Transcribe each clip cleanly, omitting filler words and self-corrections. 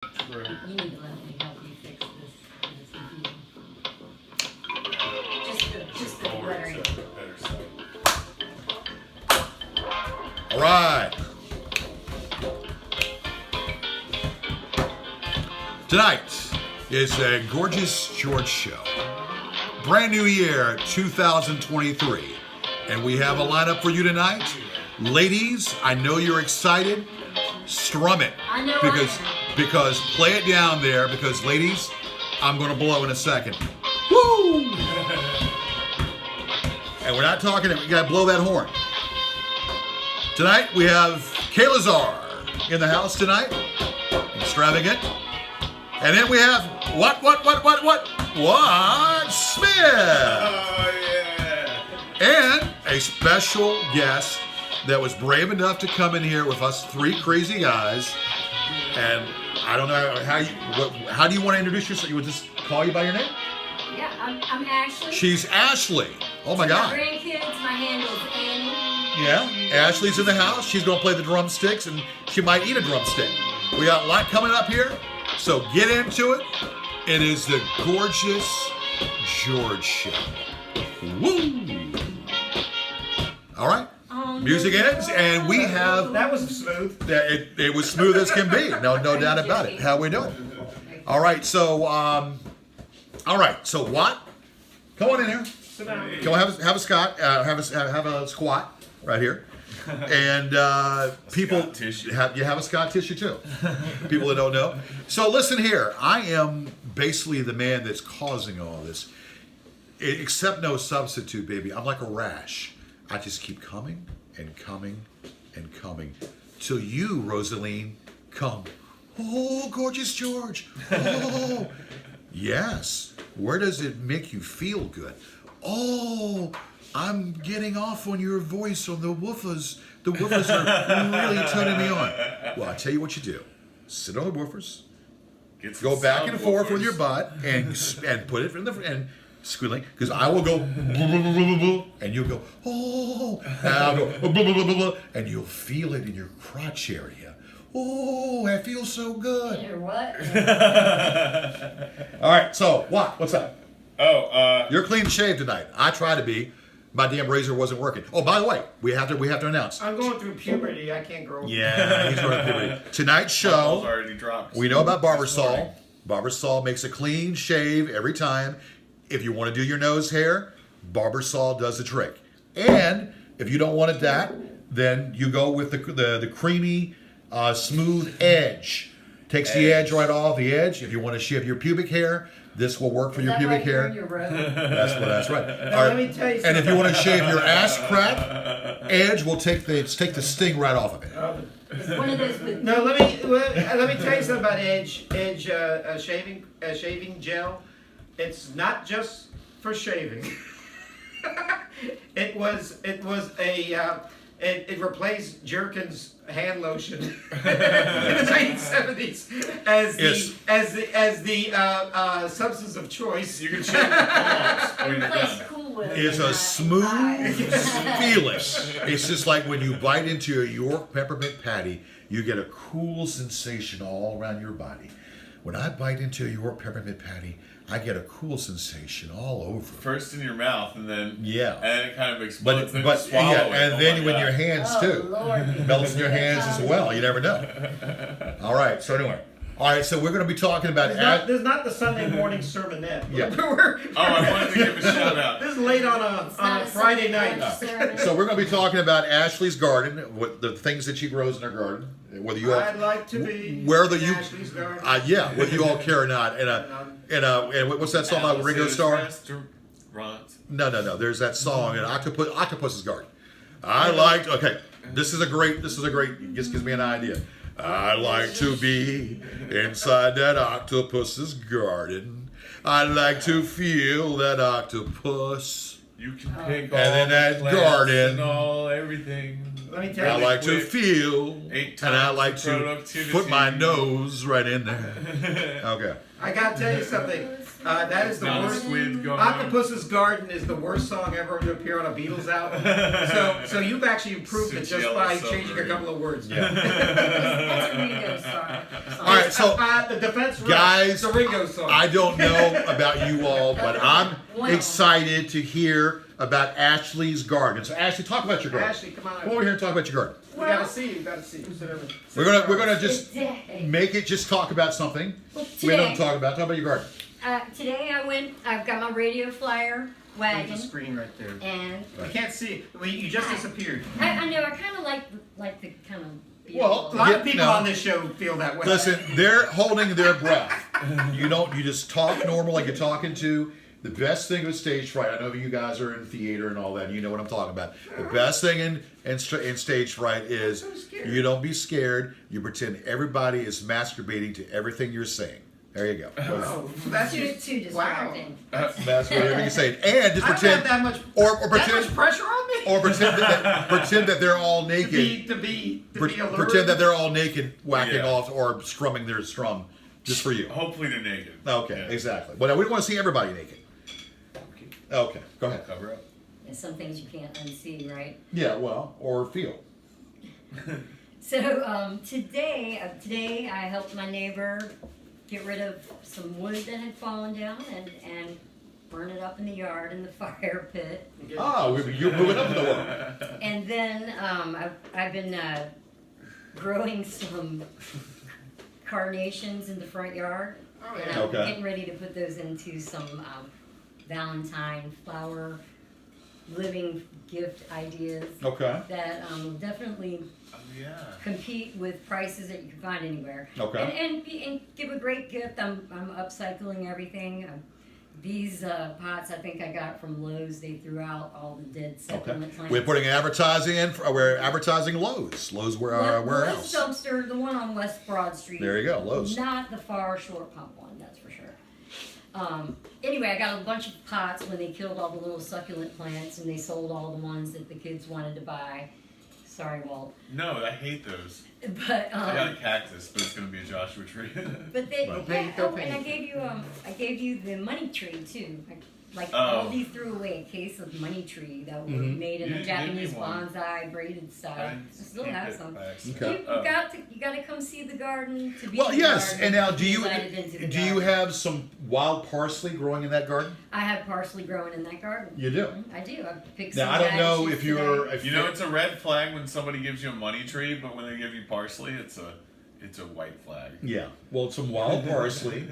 True. You need to let me help you fix this confusion. Just the lettering. All right. Tonight is a Gorgeous George show. Brand new year, 2023. And we have a lineup for you tonight. Ladies, I know you're excited. Strum it. I know because play it down there, because ladies, I'm going to blow in a second. Woo! And we're not talking, we got to blow that horn. Tonight we have Kalazar in the house tonight. Extravagant. And then we have what Smith. Oh, yeah. And a special guest that was brave enough to come in here with us three crazy guys. And I don't know how do you want to introduce yourself? You would just call you by your name? Yeah, I'm Ashley. She's Ashley. Oh my God. My grandkids, my handle is Annie. Yeah, Ashley's in the house. She's going to play the drumsticks, and she might eat a drumstick. We got a lot coming up here, so get into it. It is the Gorgeous George Show. Woo! All right. Music ends, and we have... That was smooth. It was smooth as can be. No doubt about it. How we doing? All right, so Watt, come on in here. Sit down. Go have a Scott, have a squat right here, and people Scott tissue. you have a Scott tissue too. People that don't know. So listen here, I am basically the man that's causing all this. Except no substitute, baby. I'm like a rash. I just keep coming and coming and coming till you, Rosaline, come. Oh, Gorgeous George. Oh, yes. Where does it make you feel good? Oh, I'm getting off on your voice on the woofers. The woofers are really turning me on. Well, I tell you what you do. Sit on the woofers. Get some Go back sound and forth with woofers. your butt and put it in the and squealing, because I will go and you'll go oh, and I'll go and you'll feel it in your crotch area. Oh, that feels so good. Or what? All right, so what's up? Oh, You're clean shaved tonight. I try to be. My damn razor wasn't working. Oh, by the way, we have to announce. I'm going through puberty. I can't grow. Yeah, he's going to puberty. Tonight's balls show. already dropped. We know about Barber This morning. Saul. Barber Saul makes a clean shave every time. If you want to do your nose hair, Barber Saul does the trick. And if you don't want it that, then you go with the creamy, smooth edge. Takes the edge right off the edge. If you want to shave your pubic hair, this will work for your pubic hair. Your robe? That's right. Now, let me tell you And if you something. want to shave your ass crack, edge will take the sting right off of it. It's one of those with No, let me tell you something about Edge shaving gel. It's not just for shaving. It replaced Jerkins hand lotion in the 1970s as the substance of choice. You can shave your palms when you're replace done. Cool Whip. It's a smooth feeling. It's just like when you bite into a York peppermint patty, you get a cool sensation all around your body. When I bite into a York peppermint patty, I get a cool sensation all over. First in your mouth, and then Yeah. and then it kind of explodes. But then you swallow yeah, it. and Oh then my when God. your hands Oh, too. Lord. Melts in your hands as well. You never know. All right. So anyway, so we're going to be talking about. There's not the Sunday morning sermonette. Yeah. I wanted to give a shout out. This is late on a Friday night. So we're going to be talking about Ashley's garden, what the things that she grows in her garden, whether you all, I'd like to be whether in you, Ashley's garden. whether you all care or not. And what's that song about Ringo Alice's Starr? Restaurant. No. There's that song in Octopus's Garden. This is a great. It just gives me an idea. I like to be inside that octopus's garden. I like to feel that octopus You can pick And then that plants garden. and everything. Let me I tell you. like to feel, 8 and I times like the to productivity. put my nose right in there. Okay. I gotta tell you something. That is the Not a worst. squid going. Octopus's Garden is the worst song ever to appear on a Beatles album. So you've actually improved it just by changing a couple of words. Yeah. That's a Ringo song. All right, so the defense rep, guys, the Ringo song. I don't know about you all, but I'm excited to hear about Ashley's garden. So Ashley, talk about your garden. Ashley, come on. Come over here and talk about your garden. You gotta see. You gotta see. We're gonna just Today, make it just talk about something. well, We don't today, talk about your garden. today I've got my radio flyer There's wagon, a screen right there. and I can't see. Well, you just disappeared. I know I kind of like the kind of. Well, A lot Yeah, of people no. on this show feel that way. Listen, they're holding their breath. You just talk normal like you're talking to. The best thing with stage fright, I know you guys are in theater and all that, and you know what I'm talking about. The best thing in stage fright is I'm so scared. you don't be scared. You pretend everybody is masturbating to everything you're saying. There you go. Oh, that's Too just distracting. That's whatever you're saying. And just I don't pretend, have that much. or that pretend, much pressure on me. or pretend that they're all naked. to be alert. Pretend that they're all naked, whacking Yeah. off or strumming their strum, just for you. Hopefully they're naked. Okay, Yeah. exactly. But we don't want to see everybody naked. Okay, go ahead. Cover up. There's some things you can't unsee, right? Yeah, well, or feel. So today I helped my neighbor get rid of some wood that had fallen down and burn it up in the yard in the fire pit. Oh, you're moving up in the world. And then I've been growing some carnations in the front yard. Oh, And yeah. I'm Okay. getting ready to put those into some Valentine flower living gift ideas Okay. that will definitely Oh yeah. compete with prices that you can find anywhere. Okay. And give a great gift. I'm upcycling everything. These pots I think I got from Lowe's. They threw out all the dead Okay. succulent plants. We're putting advertising in. We're advertising Lowe's. Lowe's Lowe's warehouse. dumpster, the one on West Broad Street. There you go, Lowe's. Not the far short pump one, that's for sure. Anyway, I got a bunch of pots when they killed all the little succulent plants and they sold all the ones that the kids wanted to buy. Sorry, Walt. No, I hate those. But I got a cactus, but it's gonna be a Joshua tree. but they Well, yeah, go oh, and I gave you the money tree too. Like Oh. Aldi threw away a case of money tree that were Mhm. made in You a didn't Japanese give me one. bonsai braided style. I still have some. Okay. You got to come see the garden to be. Well, in the yes. garden, And now, to do be you invited into the do you garden. have some wild parsley growing in that garden? I have parsley growing in that garden. You do. I do. I picked Now some I don't know radishes if you're. today. If You know, it's a red flag when somebody gives you a money tree, but when they give you parsley, it's a white flag. Yeah. Well, it's some wild parsley,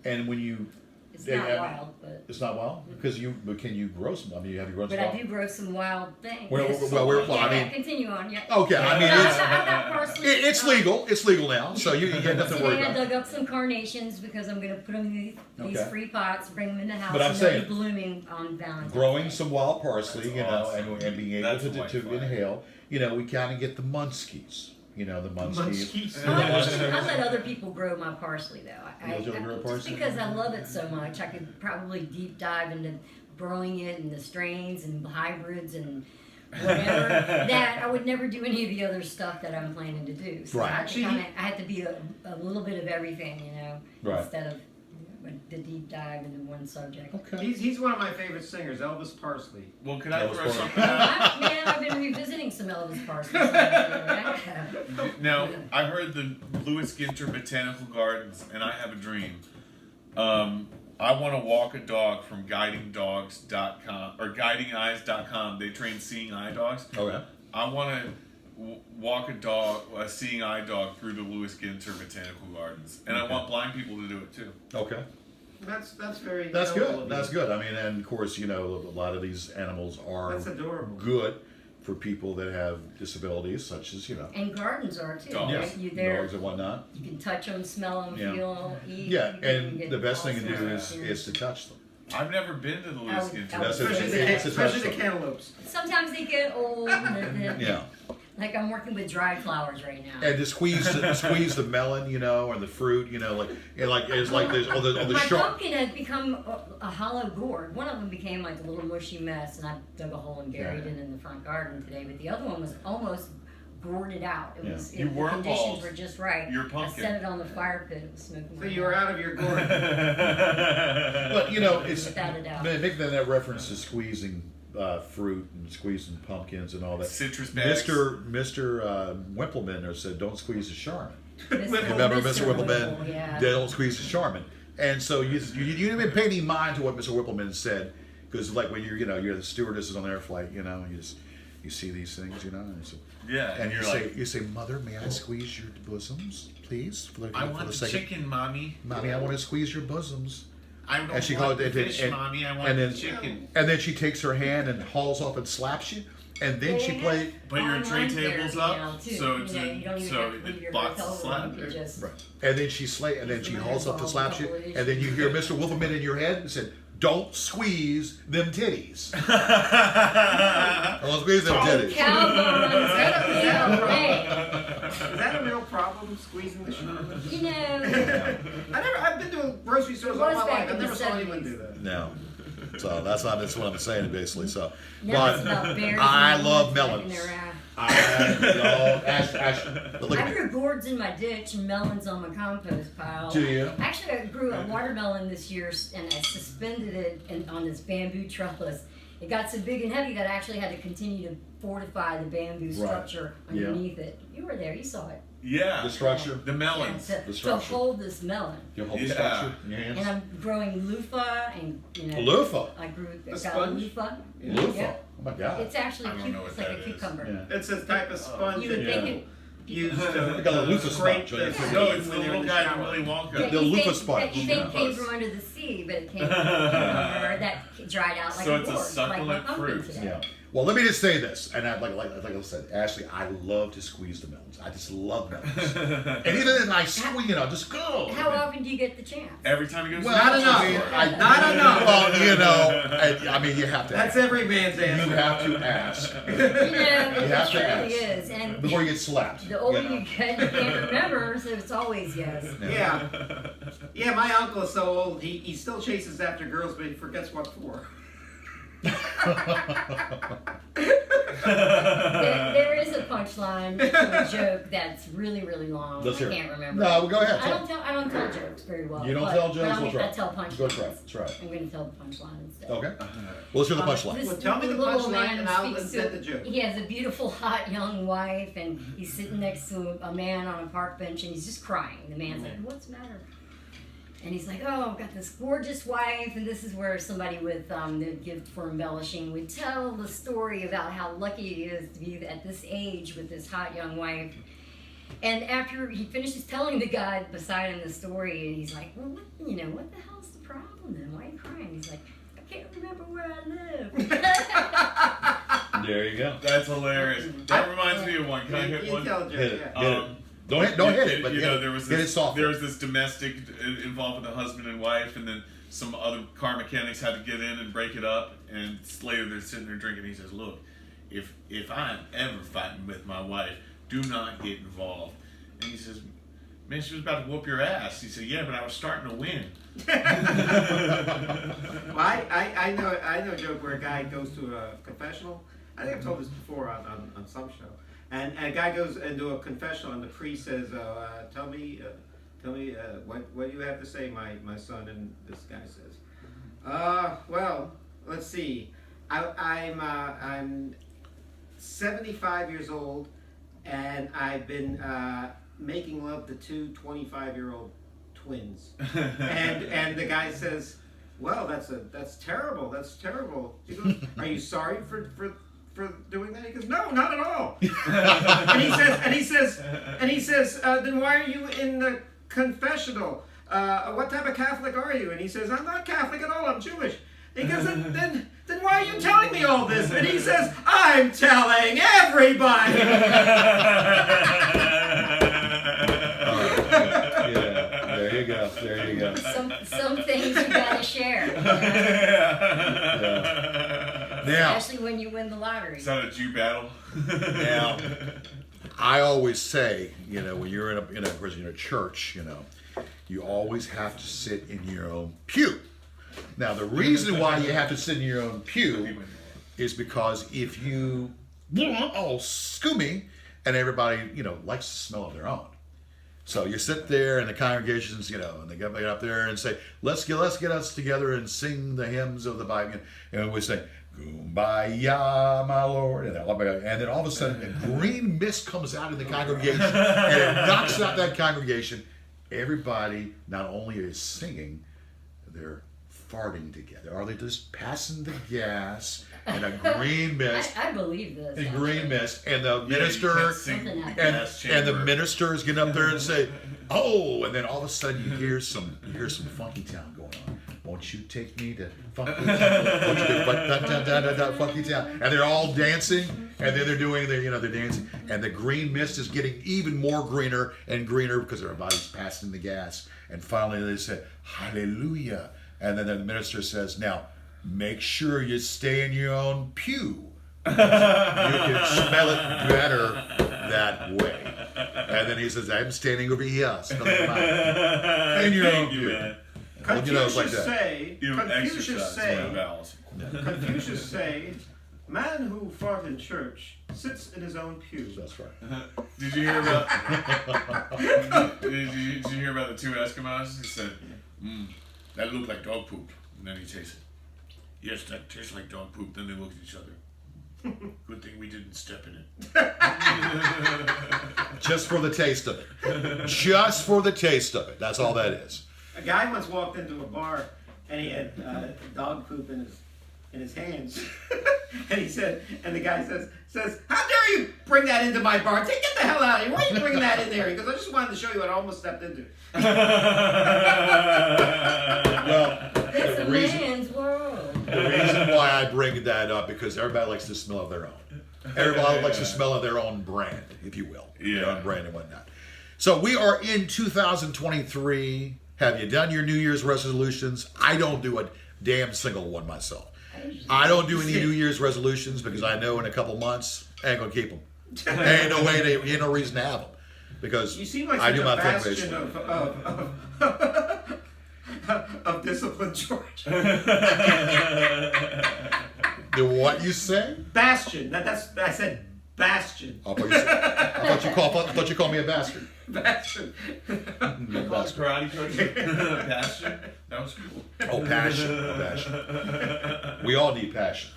and when you. It's Yeah, not yeah. wild, but It's not wild because but can you grow some? I mean, have you grown some? I wild? do grow some wild things. Well, Yes. we're yeah, I mean, continue on. Yeah. okay. I mean, Yeah, it's I've got parsley. it's legal. It's legal now, so you got nothing to worry Today I about. dug up some carnations because I'm going to put them in these Okay. free pots, bring them in the house, But I'm and they'll saying, be blooming on Valentine's Growing Day. some wild parsley, That's you know, awesome. and being able That's a to white flag. inhale. You know, we kind of get the munskies. You know, the munskies. Munchies. I let other people grow my parsley though. You let other grow just parsley? because I love it so much, I could probably deep dive into growing it and the strains and hybrids and whatever. That I would never do any of the other stuff that I'm planning to do. So Right. I had to be a little bit of everything, you know, Right. instead of the deep dive into one subject. Okay. He's one of my favorite singers, Elvis Parsley. Well, could I That was throw part of something out? Man, I've been revisiting some Elvis Parsley. songs. Now, I heard the Lewis Ginter Botanical Gardens, and I have a dream. I want to walk a dog from guidingdogs.com or guidingeyes.com. They train seeing eye dogs. Okay. I want to walk a seeing eye dog through the Lewis Ginter Botanical Gardens, and I want blind people to do it too. Okay. That's very. That's noble good. of That's you. good. I mean, and of course, you know, a lot of these animals are That's adorable. good for people that have disabilities, such as, you know, And gardens are too. Dogs. Right? You there, dogs and whatnot. you can touch them, smell them, Yeah. feel, eat. Yeah, you can and get the best all thing to do sorts is of is to touch them. I've never been to the Lewis Ginter. That's it. Especially It's a especially touch the cantaloupes. Sometimes they get old. And then, Yeah. Like I'm working with dried flowers right now. And to squeeze the melon, you know, or the fruit, you know, like it's like there's all the My sharp. pumpkin has become a hollow gourd. One of them became like a little mushy mess, and I dug a hole and buried it in the front garden today. But the other one was almost gourded out. It was You the worm conditions balled were just right. your I pumpkin. set it on the fire pit. It was smoking. So you were out of your gourd. But you know, it's Without a doubt. making that reference to squeezing fruit and squeezing pumpkins and all that. Citrus bags. Mr. Wimpleman said, "Don't squeeze the Charmin." Mr. Remember, Mr. Whipple, Wimpleman? yeah. They don't squeeze the Charmin. And so you didn't even pay any mind to what Mr. Whippleman said, because like when you're the stewardesses on air flight, you know, you see these things, you know, and you're you say, "Mother, may I squeeze your bosoms, please?" I want the chicken, mommy. Mommy, I want to squeeze your bosoms. I don't And she want called the it- fish, and- mommy. I want and the then- chicken. And then she takes her hand and hauls off and slaps you, and then she plays. But your tray Online table's therapy up, now, too. so You it's know, you don't even so have to leave it your blocks the hotel slap. room. You just And then she hauls up and slaps you, and then you hear Mr. Wolferman in your head and said, "Don't squeeze them titties." Don't squeeze them titties. cowboys. Is that a real problem, squeezing the Charmin? You know, I've been to grocery stores It all was my back life. in I've the never saw anyone 70s. do that. No. So that's what I'm saying basically. So, now it's but about berries I and love lemons melons. in their eye. Look I at me. grew gourds in my ditch and melons on my compost pile. Do you? Actually, I grew a watermelon this year and I suspended it on this bamboo trellis. It got so big and heavy that I actually had to continue to fortify the bamboo structure Yeah. underneath it. You were there, you saw it. Yeah. The structure. The melons. Yeah, The to structure. hold this melon. You hold the Yeah. structure in your And hands. I'm growing loofah and, you know. Loofah. I grew The got sponge? loofah. Loofah. Yeah. Oh my God. It's actually I don't cute. know what It's like a that is. cucumber. Yeah. It's a type of sponge You would that think Yeah. it. you use We got a loofah to scrape sponge, right? the No, seeds it's the when you're little in the guy shower. in Willy Wonka. That The you loofah think- sponge. That you think Yeah. came from under the sea, but it came from a cucumber that dried out like So a it's a gourd, succulent like my pumpkin fruit. today. Yeah. Well, let me just say this, and like I said, Ashley, I love to squeeze the melons. I just love melons, and even if I squeeze, just go. How often do you get the chance? Every time he goes Well, to Not the enough. store. Not enough. Well, I mean, you have to. That's ask. every man's You answer. have to ask You know, it have to really ask. is. And before you get slapped. the older you know. you get, you can't remember, so it's always yes. Yeah. Yeah, my uncle is so old, he still chases after girls, but he forgets what for. There is a punchline to a joke that's really, really long. Let's I hear it. can't remember. No, well, go ahead. I don't tell jokes very well. You don't but- tell but jokes? I We'll try. tell punchlines. Go try. That's right. I'm going to tell the punchline instead. Okay. Well, let's hear the punchline. This Well, tell me the little punchline man and I'll speaks invent to- the joke. He has a beautiful, hot, young wife, and he's sitting next to a man on a park bench, and he's just crying. The man's like, "What's the matter?" And he's like, "Oh, I've got this gorgeous wife," and this is where somebody with the gift for embellishing would tell the story about how lucky he is to be at this age with this hot young wife. And after he finishes telling the guy beside him the story, and he's like, "Well, what the hell's the problem then? Why are you crying?" He's like, "I can't remember where I live." There you go. That's hilarious. That reminds me of one. Can I hit You one? tell a joke, Hit it. yeah. Hit it. Don't hit it, but you hit know, it. there was Hit it this, softly. there was this domestic involved with the husband and wife, and then some other car mechanics had to get in and break it up. And later they're sitting there drinking. He says, "Look, if I'm ever fighting with my wife, do not get involved." And he says, "Man, she was about to whoop your ass." He said, "Yeah, but I was starting to win." Well, I know a joke where a guy goes to a confessional. I think I've told this before on some show. And a guy goes into a confessional, and the priest says, "Tell me, what you have to say, my son." And this guy says, "Well, let's see. I'm 75 years old, and I've been making love to two 25-year-old twins." and the guy says, "Well, that's terrible. That's terrible." He goes, "Are you sorry for doing that?" He goes, "No, not at all." and he says, "Then why are you in the confessional? What type of Catholic are you?" And he says, "I'm not Catholic at all. I'm Jewish." He goes, then why are you telling me all this?" And he says, "I'm telling everybody." Yeah, there you go. There you go. Some things you gotta share. Yeah. Now, Especially when you win the lottery. Is that a Jew battle? now, I always say, you know, when you're in a church, you know, you always have to sit in your own pew. Now, the reason why you have to sit in your own pew is because if you all scoomy and everybody, you know, likes the smell of their own. So you sit there and the congregations, you know, and they get up there and say, let's get us together and sing the hymns of the Bible. And we say, Kumbaya, my Lord. And then all of a sudden, a green mist comes out in the congregation and it knocks out that congregation. Everybody not only is singing, they're farting together. Are they just passing the gas and a green mist? I believe this. A green mist, and the Yeah, minister and the minister is getting up there and say, "Oh!" And then all of a sudden you hear some funky town going on. Won't you take me to funky town? Won't you do funky town? And they're all dancing, and then they're dancing, and the green mist is getting even more greener and greener because everybody's passing the gas. And finally they say, "Hallelujah!" And then the minister says, "Now, make sure you stay in your own pew. You can smell it better that way." And then he says, "I'm standing over here, smelling mine." In your own pew. Well, you know, it's like that. Confucius say, man who fart in church sits in his own pew. That's right. Did you hear about? did you hear about the two Eskimos? He said, "That looked like dog poop," and then he tasted. "Yes, that tastes like dog poop." Then they looked at each other. "Good thing we didn't step in it." Just for the taste of it. Just for the taste of it. That's all that is. A guy once walked into a bar and he had dog poop in his hands, and the guy says, "How dare you bring that into my bar? Get the hell out of here! Why are you bringing that in there?" He goes, "I just wanted to show you what I almost stepped into." Well, It's a man's world. the reason why I bring that up because everybody likes the smell of their own. Everybody likes the smell of their own brand, if you will. Yeah. Their own brand and whatnot. So we are in 2023. Have you done your New Year's resolutions? I don't do a damn single one myself. I don't do any New Year's resolutions because I know in a couple months I ain't gonna keep them. Ain't no way. Ain't no reason to have them because You seem like I such do a my thing bastion basically. of discipline, George. Do what you say? Bastion. I said bastion. I thought you called me a bastard. Bastion. Karate coach. Passion. That was cool. Oh, passion. Oh, passion. We all need passion.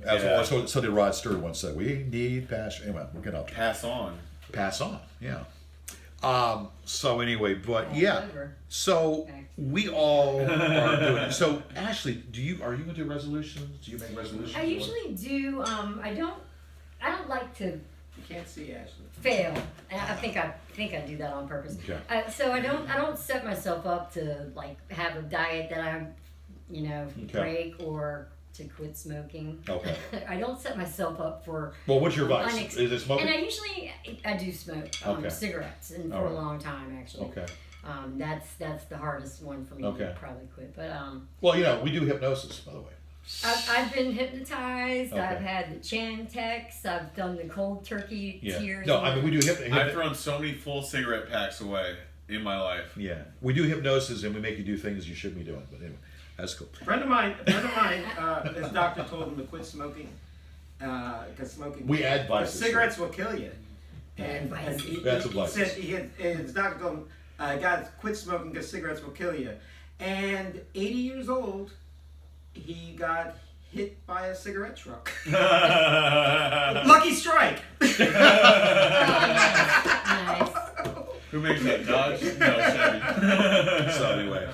So did Rod Stewart once said, we need passion. Anyway, we're going to Pass on. pass on. Yeah. So anyway, but yeah. So we all are doing it. So Ashley, are you going to do resolutions? Do you make resolutions? I usually do. I don't like to You can't see Ashley. fail. And I think I do that on purpose. Okay. So I don't set myself up to like have a diet that I, break or to quit smoking. Okay. I don't set myself up for. Well, what's your vice? Is it smoking? And I do smoke Okay. cigarettes, and for All right. a long time actually. Okay. That's the hardest one for me Okay. to probably quit. But Well, we do hypnosis, by the way. I've been hypnotized. Okay. I've had the Chantix. I've done the cold turkey tears. No, I mean we do I've thrown so many full cigarette packs away in my life. Yeah, we do hypnosis and we make you do things you shouldn't be doing. But anyway, that's cool. A friend of mine, his doctor told him to quit smoking because smoking. We add vices. Cigarettes will kill you. And That's a he vice. said his doctor told him, "Guys, quit smoking because cigarettes will kill you." And 80 years old, he got hit by a cigarette truck. Lucky strike. Nice. Who makes that? Dodge? No, Chevy. So anyway,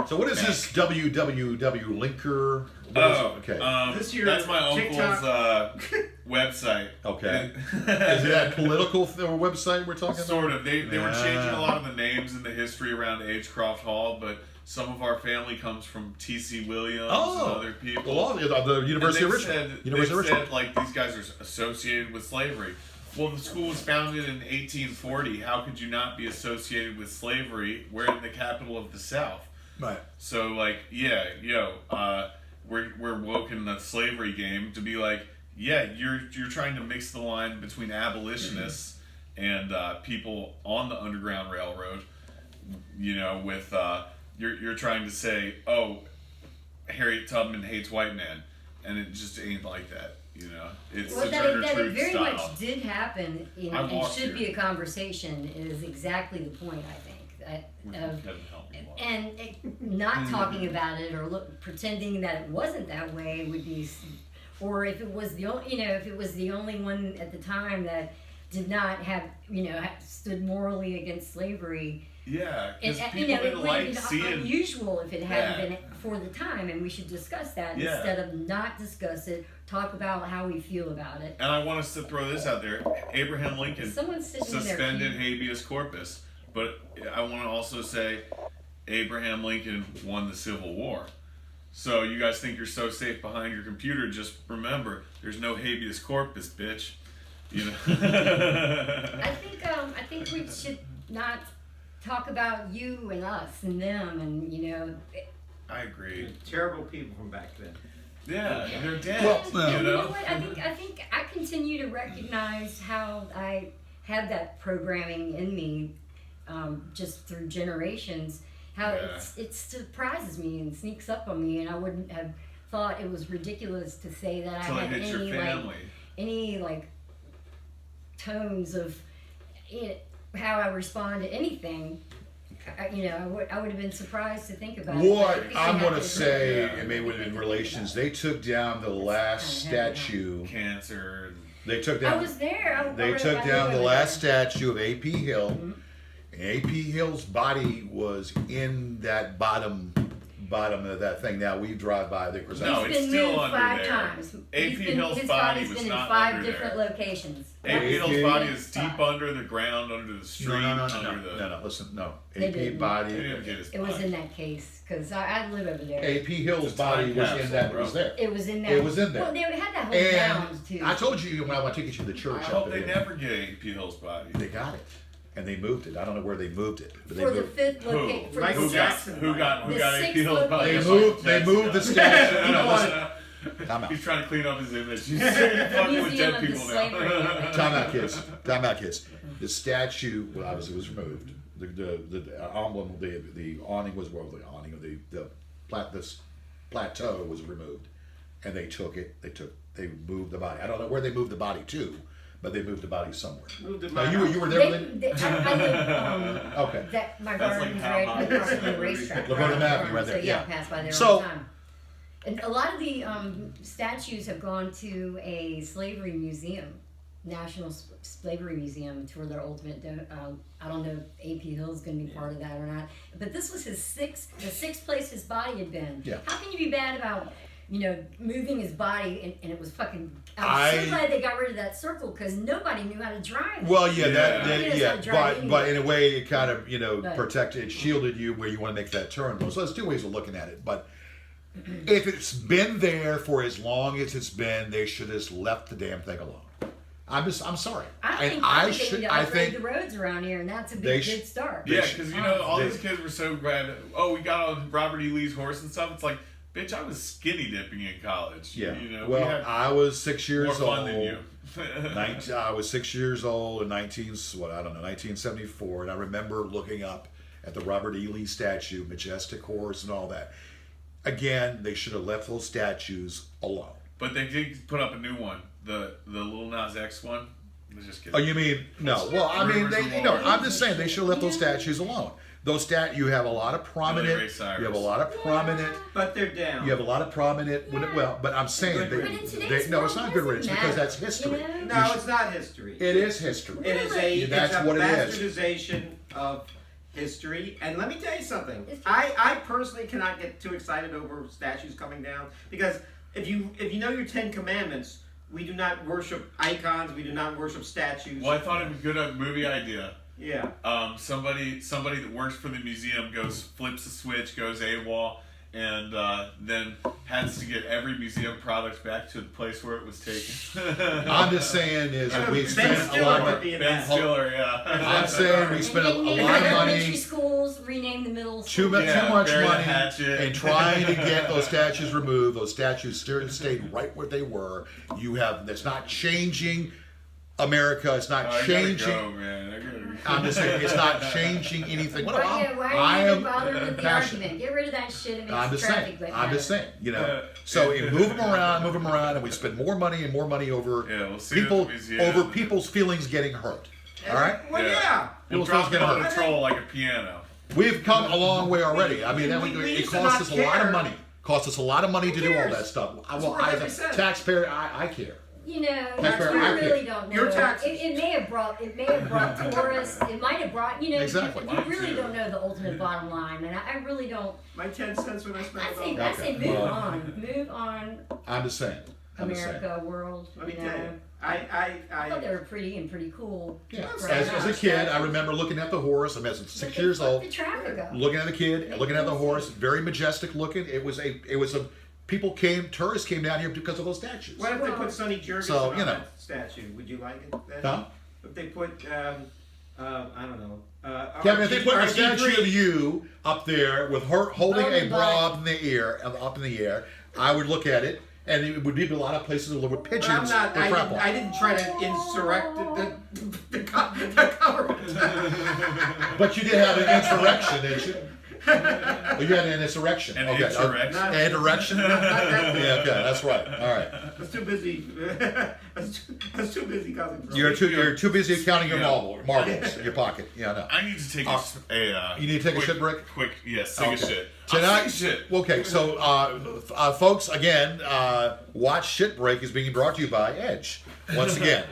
so what is this www linker? Oh, okay. This year, that's my uncle's TikTok. Okay. website. Is it that political website we're talking about? Sort of. They were Yeah. changing a lot of the names and the history around Agecroft Hall, but some of our family comes from T.C. Williams and other people. Well, the University of Richmond. University of They Richmond. said, like, these guys are associated with slavery. Well, the school was founded in 1840. How could you not be associated with slavery? We're in the capital of the South. Right. So, like, we're woke in the slavery game to be like, yeah, you're trying to mix the line between abolitionists and people on the Underground Railroad. You know, with you're trying to say, oh, Harriet Tubman hates white men, and it just ain't like that. You know, it's well, Sojourner that Truth it very style. much did happen, and should be a conversation. Is exactly the point, I think. Not talking about it or pretending that it wasn't that way would be, or if it was the only, if it was the only one at the time that did not have, stood morally against slavery. Yeah, because people it didn't would like have been seeing. unusual if it hadn't been for the time, and we should discuss that instead of not discuss it. Talk about how we feel about it. And I want us to throw this out there: Abraham Lincoln suspended habeas corpus, but I want to also say Abraham Lincoln won the Civil War. So you guys think you're so safe behind your computer? Just remember, there's no habeas corpus, bitch. You know. I think we should not talk about you and us and them, and I agree. Terrible people from back then. Yeah, they're dead. Well, you know what? I think I continue to recognize how I have that programming in me, just through generations. How it surprises me and sneaks up on me, and I wouldn't have thought it was ridiculous to say that I had any tones of how I respond to anything. I would have been surprised to think about what it. I'm going to say, I mean, within relations, they took down the last statue. Cancer. They took down. I was there. They took down the last statue of A.P. Hill. Mm-hmm. And A.P. Hill's body was in that bottom of that thing. Now we drive by there. No, it's still under 5 there. times. A.P. Hill's body was been not in 5 under different there. locations. A.P. Hill's body is deep under the ground, under the street. No. Listen, no. A.P. body. It was in that case because I live over there. A.P. Hill's body was in that. Was there. It was in that. It was in there. Well, they had that whole mound too. I told you when I want to take you to the church. I hope they never get A.P. Hill's body. They got it. And they moved it. I don't know where they moved it, but for the 5th location. Who got A.P. Hill's body? They moved the statue. Time out. He's trying to clean up his image. He's fucking with dead people now. Time out, kids. The statue, well, obviously, was removed. The emblem, the awning was the awning of this plateau was removed, and they took it. They moved the body. I don't know where they moved the body to. But they moved the body somewhere. You were there. I live. Okay. My garden is right across from the racetrack. Lakota Avenue, right there. So I pass by there all the time. And a lot of the statues have gone to a slavery museum, National Slavery Museum, for their ultimate. I don't know if A.P. Hill's going to be part of that or not. But this was the sixth place his body had been. Yeah. How can you be bad about moving his body, and it was fucking. I'm so glad they got rid of that circle because nobody knew how to drive. Well, but in a way, it kind of protected, it shielded you where you want to make that turn. So there's 2 ways of looking at it. But if it's been there for as long as it's been, they should have just left the damn thing alone. I'm sorry. I think they need to upgrade the roads around here, and that's a good start. Yeah, because all these kids were so glad. Oh, we got on Robert E. Lee's horse and stuff. It's like. Bitch, I was skinny dipping in college. Yeah. I was 6 years more old. Fun than you. I was 6 years old in 1974, and I remember looking up at the Robert E. Lee statue, majestic horse, and all that. Again, they should have left those statues alone. But they did put up a new one, the Lil Nas X one. I'm just kidding. Oh, you mean no? Well, I mean, I'm just saying they should have left those statues alone. You have a lot of prominent. You have a lot of prominent. But they're down. You have a lot of prominent. Yeah. But I'm saying no, it's not good riddance because that's history. No, it's not history. It is history. It's a bastardization of history. And let me tell you something. I personally cannot get too excited over statues coming down because if you know your 10 Commandments, we do not worship icons. We do not worship statues. Well, I thought it was a good movie idea. Yeah. Somebody that works for the museum flips a switch, goes AWOL, and then has to get every museum product back to the place where it was taken. I'm just saying is that we spent a lot of Ben Stiller, yeah. I'm saying we spent a lot of Elementary money, schools, rename the middle too school. much bury the money, hatchet. and trying to get those statues removed. Those statues stayed right where they were. It's not changing America. It's not changing. Go, man. I gotta go. I'm just saying it's not changing anything. Why are you even bothered with the passionate. argument? Get rid of that shit. It makes I'm just traffic saying. better. I'm just saying. So you move them around, and we spend more money and more money over Yeah, we'll see people at the museum. over people's feelings getting hurt. All right. Well, yeah. We'll People's drop feelings it on getting hurt. control like a piano. We've come a long way already. I mean, We it used to costs not us a lot of care. money. Costs us a lot of money to do all cares? that stuff. It's Well, worth as every a cent. taxpayer, I care. You know, That's we where I really don't know. Your taxes. It may have brought tourists. It might have brought. Exactly. We really don't know the ultimate bottom line, and I really don't. My 10 cents when I spend I it say, all. I say, move Well, on, I'm just saying. America, world. Let me you tell know. you. I thought they I were pretty and pretty cool. Yeah. Right As now. a kid, I remember looking at the horse. I was But 6 they years fucked old. The traffic up. Looking at the kid, looking at the horse, very majestic looking. It was a tourists came down here because of those statues. What if they put Sonny Jurgensen So, on you know. that statue? Would you like it? Then? Huh? If they put, I don't know. Kevin, if they put a statue RG3 of you up there with her holding Oh, a bra my. up in the air, I would look at it, and it would be a lot of places that live with pigeons. I'm not. with crap on. I didn't try to insurrect the government. But you did have an insurrection, didn't you? Oh, you had an insurrection. An okay. insurrection. An insurrection. Yeah, okay, that's right. All right. I was too busy. I was too busy causing trouble. You're too busy counting your Yeah. marbles in your pocket. Yeah, no. I need to take You need to take a quick, shit break? Quick, yes, take a shit. Tonight, Shit. okay, so folks, again, Watch Shit Break is being brought to you by Edge. Once again,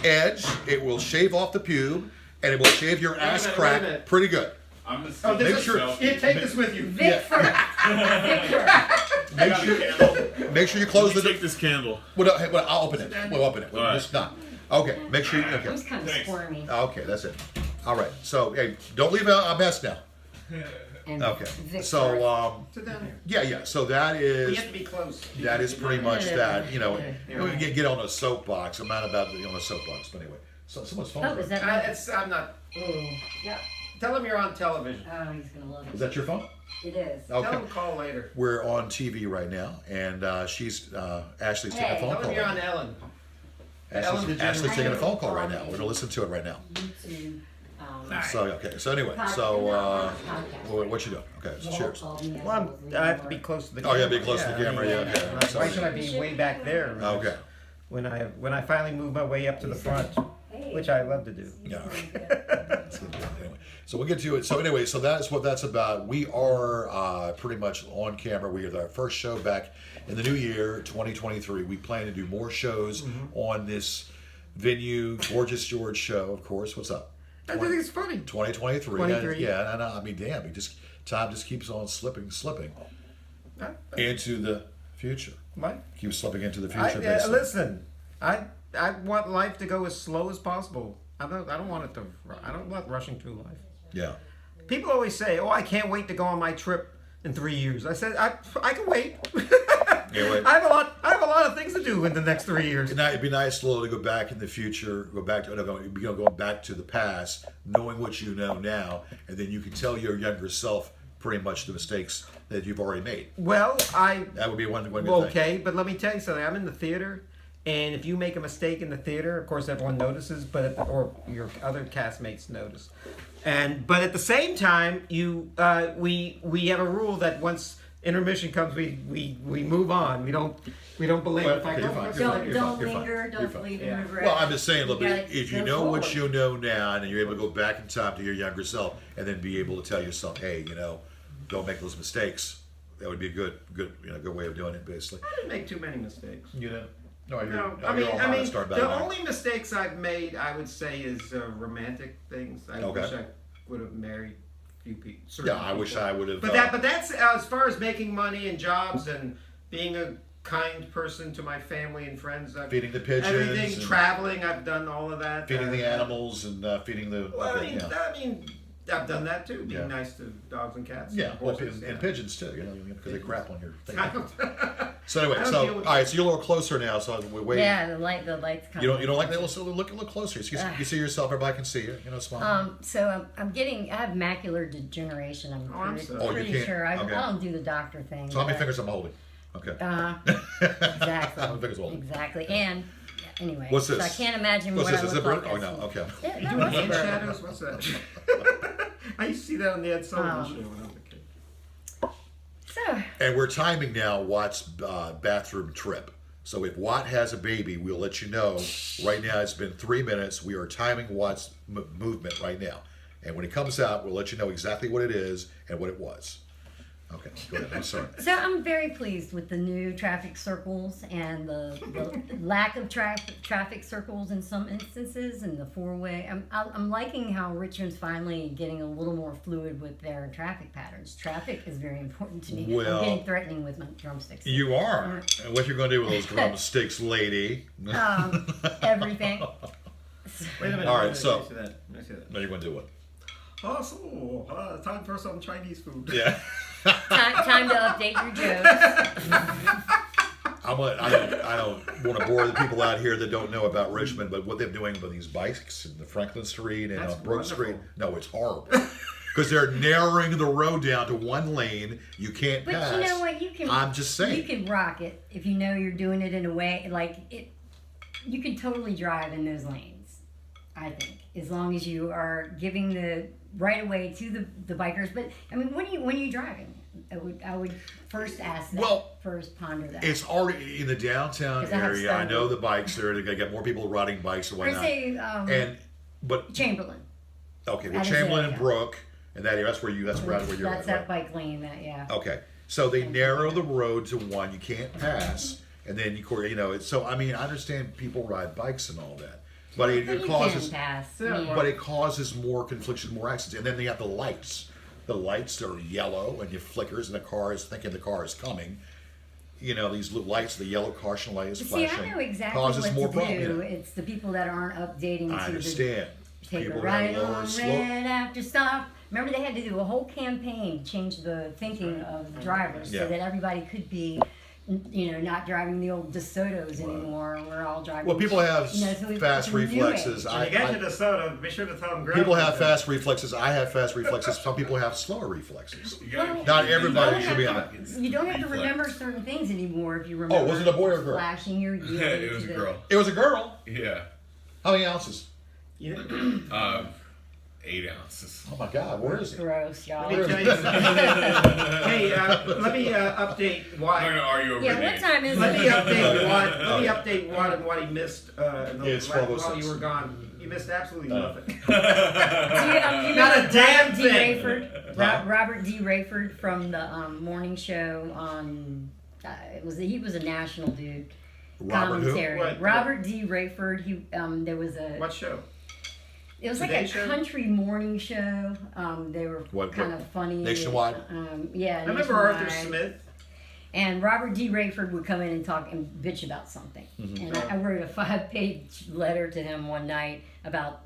Edge, it will shave off the pube and it will shave your ass minute, crack wait a minute. pretty good. I'm gonna Oh, Make this is sure- Here, take this with you. Vic first. Vic first. Make sure you close the. take this candle. Well, I'll open it. We'll open it. All right. Just not. Okay, make sure you. It Okay. was kind of Thanks. squirmy. Okay, that's it. All right. So, hey, don't leave a mess now. And Okay. Vic So, first. Sit down here. yeah. So that You is. have to be close. That is pretty much that. Yeah. We get on a soapbox. I'm not about to be on a soapbox, but anyway. So someone's phone. Oh, is that right? I'm not. Yeah. Tell him you're on television. Oh, he's gonna love it. Is that your phone? It is. Tell Okay. him to call later. We're on TV right now, and Ashley's taking a phone Tell call. him you're right on now. Ellen. Ellen DeGeneres. Ashley's taking a phone call right I now. am We're gonna listen to it right now. YouTube. So okay. So anyway, what you doing? Okay. So cheers. Well, I have to be close to the Oh camera. yeah, be close to the camera. Yeah. Okay. Why Sorry. should I be way back there? Okay. When I finally move my way up to the front, which I love to do. Yeah. That's good. Anyway, so we'll get to it. So anyway, so that's what that's about. We are pretty much on camera. We are our first show back in the new year, 2023. We plan to do more shows on this venue, Gorgeous George show, of course. What's up? I think it's funny. 2023. 23. Yeah, I mean, damn, time just keeps on slipping into the future. What? Keeps slipping into the future. basically. Listen, I want life to go as slow as possible. I don't want it to. I don't like rushing through life. Yeah. People always say, "Oh, I can't wait to go on my trip in 3 years." I said, "I can wait. Yeah, wait. I have a lot of things to do in the next 3 years." It'd be nice slowly to go back in the future, going back to the past, knowing what you know now, and then you can tell your younger self pretty much the mistakes that you've already made. Well, That would be one good thing. okay, but let me tell you something. I'm in the theater, and if you make a mistake in the theater, of course everyone notices, or your other castmates notice. But at the same time, we have a rule that once intermission comes, we move on. We don't belabor. Well, In fact, you're no, fine, let's you're go. fine, you're Don't fine, you're linger. fine, you're Don't fine. leave Yeah. in regret. Well, I'm just saying, look, You gotta if you go know what forward. you know now, and you're able to go back in time to your younger self, and then be able to tell yourself, hey, don't make those mistakes. That would be a good way of doing it, basically. I didn't make too many mistakes. No, No, I mean, start back the now. only mistakes I've made, I would say, is romantic things. I Okay. wish I would have married a few people. Yeah, I wish I would have. But that's as far as making money and jobs and being a kind person to my family and friends. Feeding the pigeons everything, and traveling. I've done all of that. feeding the animals and feeding the. Well, okay, yeah. I mean, I've done that too. Being Yeah. nice to dogs and cats. Yeah, and well, horses, and pigeons too, because they crap on your thing. I don't- So anyway, I don't so deal with- all right, so you're a little closer now. So we wait. Yeah, the lights. You don't like that? Look a little closer. So you see yourself. Everybody can see you. Smile. So I have macular degeneration. I'm I'm pretty, sorry. Oh, you pretty can't- sure. I okay. don't do the doctor thing. So how many but- fingers I'm holding? Okay. Exactly. How many fingers am I holding? Exactly. And anyway, What's this? So I can't imagine What's what this? I Is it look bird? like. Oh no. Okay. Yeah, You that doing was a hand bird. shadows? What's that? I used to see that on the Ed Sullivan show when I was a kid. So And we're timing now Watt's bathroom trip. So if Watt has a baby, we'll let you know. Right now, it's been 3 minutes. We are timing Watt's movement right now. And when it comes out, we'll let you know exactly what it is and what it was. Okay, go ahead. I'm sorry. So I'm very pleased with the new traffic circles and the lack of traffic circles in some instances and the four-way. I'm liking how Richmond's finally getting a little more fluid with their traffic patterns. Traffic is very important to me. Well, I'm getting threatening with my drumsticks. You are. And what you're going to do with those drumsticks, lady? Everything. Wait a minute. All right, let me so- see that. Let me see that. No, you're going to do what? Oh, so time for some Chinese food. Yeah. Time to update your jokes. I don't want to bore the people out here that don't know about Richmond, but what they're doing with these bikes in the Franklin Street and That's on Brook wonderful. Street, no, it's horrible. Because they're narrowing the road down to one lane. You can't But pass. you know what? You can. I'm just saying. You can rock it if you know you're doing it in a way like it. You can totally drive in those lanes. I think as long as you are giving the right of way to the bikers. But I mean, when are you driving? I would first ask that. Well, first ponder that. It's already in the downtown 'Cause I have area. I know studied. the bikes there. They got more people riding bikes and or whatnot. say But Chamberlain. okay, well, That is Chamberlain it, and yeah. Brook and that area. That's where you're That's at. that bike lane. That yeah. Okay, so they narrow the road to one. You can't pass, and then it's so. I mean, I understand people ride bikes and all that, but But it you causes. can pass. Yeah, Yeah. But it causes more confliction, more accidents, and then they have the lights. The lights are yellow, and it flickers, and the car is thinking the car is coming. These little lights, the yellow caution light is See, flashing. I know exactly causes what more to problem. do. It's the people that aren't updating. I to understand. Take People a that ride have lower on slope. red after stop. Remember, they had to do a whole campaign to change the thinking of drivers Yeah. so that everybody could be, not driving the old DeSotos anymore. We're all driving. Well, people have so it's fast a new reflexes. age. When you get to the soda, be sure to tell them. People have fast reflexes. I have fast reflexes. Some people have slower reflexes. You gotta- Well, Not everybody you should be don't on have it. You don't have to Reflex. remember certain things anymore if you remember. Was it a boy or a girl? Flashing your yield. It was to a the- girl. It was a girl. Yeah. How many ounces? 8 ounces. Oh my God, where is it? Gross, y'all. Let me tell you something. Hey, let me update I'm not why. gonna argue over Yeah, the what age. time is Let me it? update what. Let me update what and what he missed It's while 12:06. you were gone. You missed absolutely nothing. Do you Not know a damn Robert D. thing. Rayford? Huh? Robert D. Rayford from the morning show on. He was a national dude. Robert who? Commentary. What? Robert D. Rayford. There was a. What show? It was Today like a Show? country morning show. They were What- kind of funny. Nationwide? Yeah. I remember Arthur Nationwide. Smith. And Robert D. Rayford would come in and talk and bitch about something. Mm-hmm. And I wrote a 5-page letter to him one night about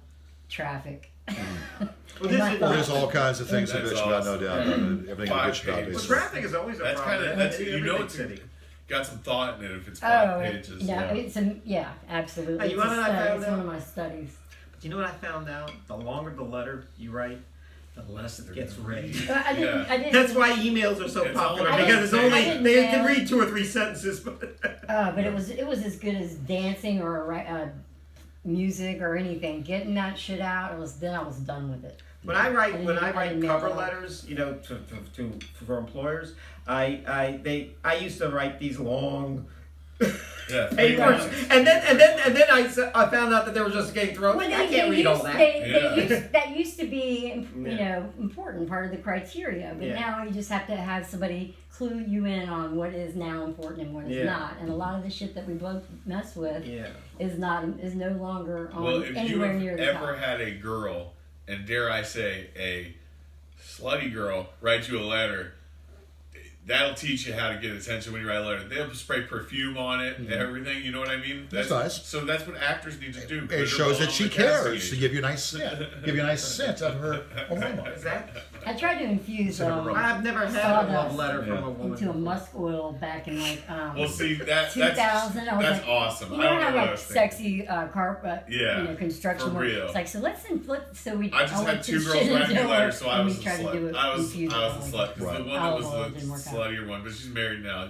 traffic. Well, And this my is- Well, thoughts. there's all kinds of things to That's bitch about, no awesome. doubt. Everything to 5 bitch about. pages. Well, is- traffic is always a That's problem. kind of that's in you every know big it's city. got some thought in it if it's Oh, 5 pages. yeah, absolutely. Hey, you it's wanna know what I found it's one out? of my studies. But you know what I found out? The longer the letter you write, the less it gets read. I didn't. Yeah. I didn't. That's why emails are so It's popular all- because it's I only didn't they can know. read 2 or 3 sentences. But But it was as good as dancing or music or anything. Getting that shit out. I was done with it. when I write I cover didn't know that. letters, for employers, I used to write these long Yeah, papers, and then I found out that they were just getting thrown. Well, I can't read all that. That used to be, important part of the criteria. But Yeah. now you just have to have somebody clue you in on what is now important and what is Yeah. not. And a lot of the shit that we both mess with Yeah. is no longer on Well, if you anywhere have near the ever top. had a girl, and dare I say a slutty girl, write you a letter, that'll teach you how to get attention when you write a letter. They'll spray perfume on it, everything. You know what I mean? That's nice. So that's what actors need to do. Put It them shows that on she the casting cares to agent. give you a nice scent of her aroma. Is that? I tried to infuse I've never had a love sawdust letter from a woman. into a musk oil back in like Well, see, that's 2000. I was that's like, awesome. You I know don't how know what I like was thinking. sexy carpet, Yeah, construction for work. real. It's like so let's so we. I just went had to two girls Shenandoah write me letters, so I and was we a tried to do slut. it, I was infuse a it slut all. because Right. the one Olive that oil was didn't work the out. sluttier one, but she's married now.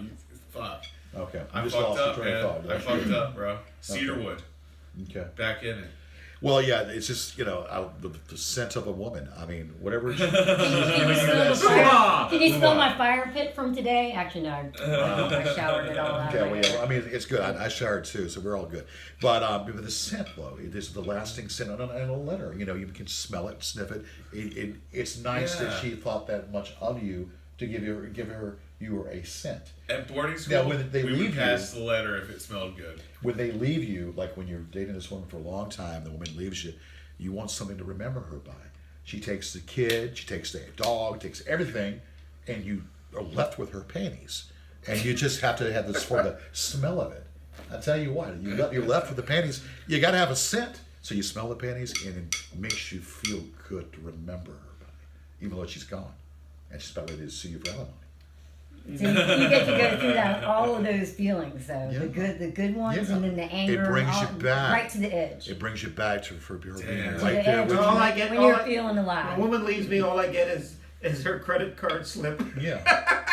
Fuck. Okay. I just fucked lost your up, train man. of thought. I fucked up, bro. Cedarwood, Okay. back in it. Well, yeah, it's just the scent of a woman. I mean, whatever. Can you smell my fire pit from today? Actually, no. I showered it all out. Okay, well, yeah, I mean, it's good. I showered too, so we're all good. But with the scent, though, it is the lasting scent on a letter. You can smell it, sniff it. It's nice that she thought that much of you to give her a scent. At boarding school, Now, when they we leave would you- pass the letter if it smelled good. When they leave you, like when you're dating this woman for a long time, the woman leaves you, you want something to remember her by. She takes the kid, she takes the dog, takes everything, and you are left with her panties. And you just have to have this for the smell of it. I tell you what, you're left with the panties. You got to have a scent, so you smell the panties, and it makes you feel good to remember her by, even though she's gone, and she's about ready to see you for alimony. So you get to go through all of those feelings, though Yeah. the good ones, Yeah. and then the anger. It brings you all- back. right to the edge. It brings you back to her being Damn. right To the there edge with All you. I get, when all you're I- feeling When alive. a woman leaves me, all I get is her credit card slip. Yeah.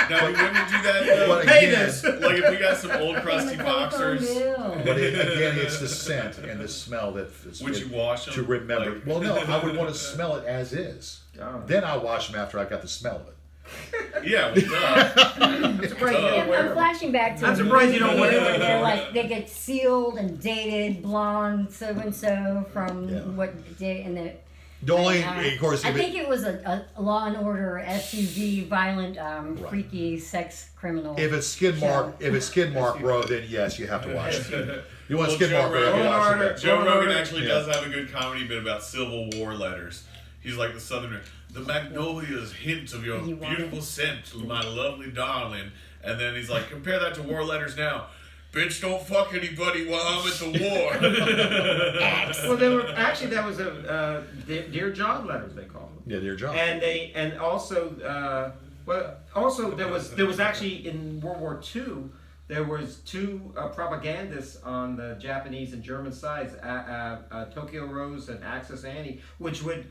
Now, do women do that though? But Pay again, this. Like if we got some old And crusty the telephone boxers, bill. But again, it's the scent and the smell would you wash them? to remember. Like- Well, no, I would want to smell it as is. Oh. Then I wash them after I got the smell of it. Yeah, well, duh. I'm surprised you don't wear I'm them. flashing back to I'm a surprised you don't movie wear where them. they're like they get sealed and dated, blonde so and so from Yeah. what day and the. The only, of course, I if think it was a Law and Order SUV violent, freaky sex criminal. if it's skid mark, bro, then yes, you have to wash it. You want Well, skid Joe mark, bro, you Rogan- have to wash it. Joe Rogan Rogan actually Yeah. does have a good comedy bit about Civil War letters. He's like the Southerner. The magnolias hint of your You want beautiful it? scent, my lovely darling. And then he's like, compare that to war letters now. Bitch, don't fuck anybody while I'm at the war. Well, they were actually that was a Dear John letters they called them. Yeah, dear John. And also there was actually in World War II there was two propagandists on the Japanese and German sides, Tokyo Rose and Axis Annie, which would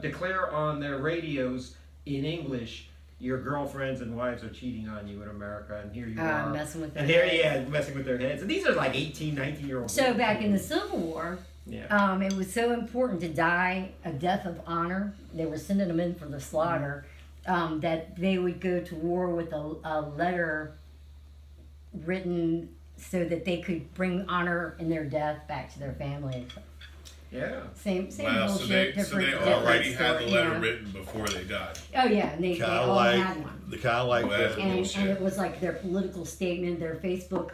declare on their radios in English, your girlfriends and wives are cheating on you in America, and here you are. Messing with and their here, heads. yeah, messing with their heads. And these are like 18, 19-year-olds. So back in the Civil War, Yeah. it was so important to die a death of honor. They were sending them in for the slaughter. That they would go to war with a letter written so that they could bring honor in their death back to their family. Yeah. Same Wow, so bullshit, they different. already different had the story, letter yeah. written before they died. Oh yeah, and they Kind of all like had one. Well, that's And bullshit. it was like their political statement, their Facebook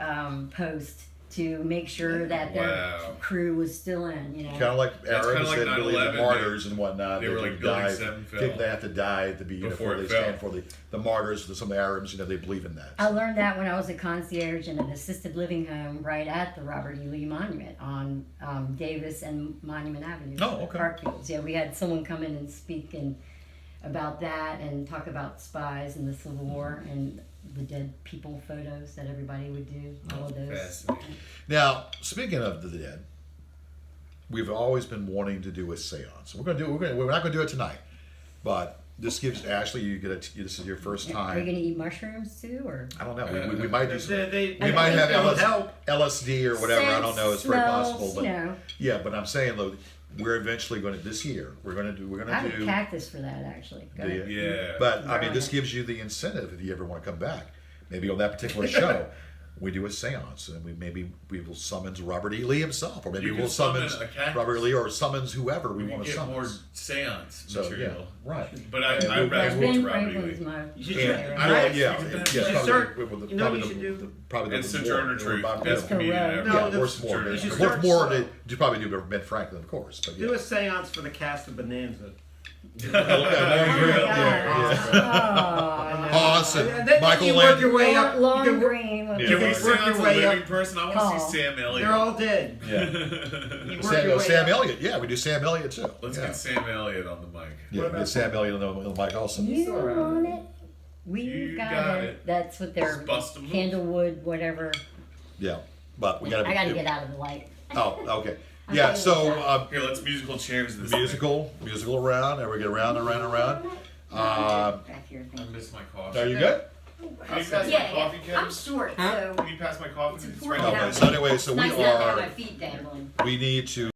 post to make sure that their Wow. crew was still in. You know. Kind of like That's kinda Arabs like that believe 9/11, in martyrs and whatnot. they were would like building die. 7 fell. Think they have to die to be Before before it they fell. stand for the martyrs. Some of the Arabs, they believe in that. I learned that when I was a concierge in an assisted living home right at the Robert E. Lee Monument on Davis and Monument Avenue. Oh, okay. Parkfields. Yeah, we had someone come in and speak about that and talk about spies in the Civil War and the dead people photos that everybody would do. All of those. Fascinating. Now, speaking of the dead, we've always been wanting to do a séance. We're not going to do it tonight, but this gives Ashley. This is your first Are you time. going to eat mushrooms too, or? I don't know. We might do some. They We might have that would help. LSD or whatever. I don't know. It's very Smells, possible, but you know. yeah. But I'm saying though, we're eventually going to this year. We're going I have to a cactus for that actually. Go Do ahead. you? Yeah. But I mean, Right. this gives you the incentive if you ever want to come back. Maybe on that particular show, we do a séance, and we will summons Robert E. Lee himself, or maybe You we'll can summon summons a cactus. Robert E. Lee, or summons whoever we We want to get more summons. seance So yeah, material. right. But I And rather we'll- speak Ben to Robert E. Franklin's Lee. my. You should And, check. well, Right. yeah, You yes, should probably, start- with the, you know what probably you should the, do? probably And the Sojourner more- Truth, about- best comedian ever. No, yeah, the- worth more. you should Worth start more slow. to probably do Ben Franklin, of course. But yeah. Do a seance for the cast of Bonanza. Lauren Oh Green, my yeah, gosh. Oh, no. Haas and And then Michael you work your Landon. way up. Long you can, Green. Yeah. Can we Work say your on a way living up. person? I want to Oh. see Sam Elliott. They're all dead. Yeah. You work Sam, your way Sam up. Elliott, yeah, we do Sam Elliott too. Let's yeah. get Sam Elliott on the mic. Yeah, What about get Sam Elliott on the mic also. You still around. want it? We You got, got it. it. That's what they're Just bust a move. candlewood, whatever. Yeah, but we gotta. I gotta get out of the light. Oh, okay. I'm Yeah, taking so it Here, let's musical chairs this musical round, and we get around and around and around. Back here, thing. I thank you. miss my coffee. Are you good? Can you pass my Yeah, coffee, yeah. Ken? I'm short, Huh? so Can you pass my coffee? it's It's important. right to now. Okay, so anyway, so we nice not to have are. my feet dangling. We need to